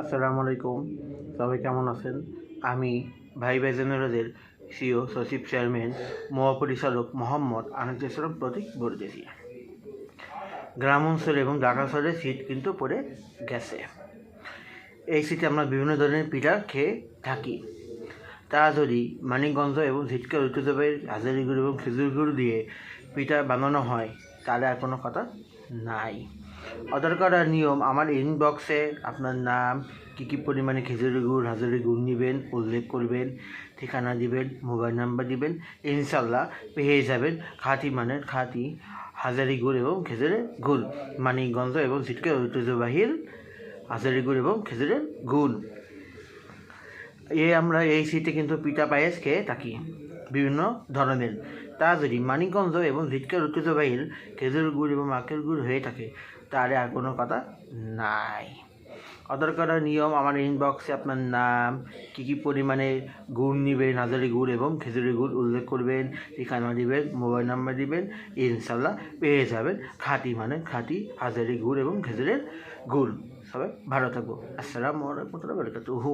আসসালামু আলাইকুম। সবাই কেমন আছেন? আমি ভাই জেনারেলের সিও সচিব চেয়ারম্যান মহাপরিচালক মোহাম্মদ আনিসুল ইসলাম প্রতীক বলতেছি। গ্রাম অঞ্চলে এবং ঢাকা শহরে শীত কিন্তু পড়ে গেছে। এই শীতে আমরা বিভিন্ন ধরনের পিঠা খেয়ে থাকি। তা যদি মানিকগঞ্জ এবং ঝিটকা ঐতিহ্যবাহী হাজারি গুড় এবং খেজুর গুড় দিয়ে পিঠা বানানো হয় তাহলে আর কোনো কথা নাই। অর্ডার করার নিয়ম আমার ইনবক্সে আপনার নাম, কী পরিমাণে খেজুরি গুড় হাজারি গুড় নেবেন উল্লেখ করবেন, ঠিকানা দিবেন, মোবাইল নাম্বার দিবেন, ইনশাল্লাহ পেয়ে যাবেন খাঁটি মানের খাঁটি হাজারি গুড় এবং খেজুরের গুড়, মানিকগঞ্জ এবং ঝিটকা ঐতিহ্যবাহীর হাজারি গুড় এবং খেজুরের গুড়। আমরা এই শীতে কিন্তু পিঠা পায়েস খেয়ে থাকি বিভিন্ন ধরনের। তা যদি মানিকগঞ্জ এবং ঝিটকার ঐতিহ্যবাহীর খেজুর গুড় এবং আখের গুড় হয়ে থাকে তাহলে আর কোনো কথা নাই। অর্ডার করার নিয়ম আমার ইনবক্সে আপনার নাম, কী পরিমাণে গুড় নেবেন হাজারি গুড় এবং খেজুরি গুড় উল্লেখ করবেন, ঠিকানা দিবেন, মোবাইল নাম্বার দিবেন, ইনশাল্লাহ পেয়ে যাবেন খাঁটি মানে খাঁটি হাজারি গুড় এবং খেজুরের গুড়। সবাই ভালো থাকবো। আসসালামু আলাইকুম ওয়া রাহমাতুল্লাহি ওয়া বারাকাতুহু।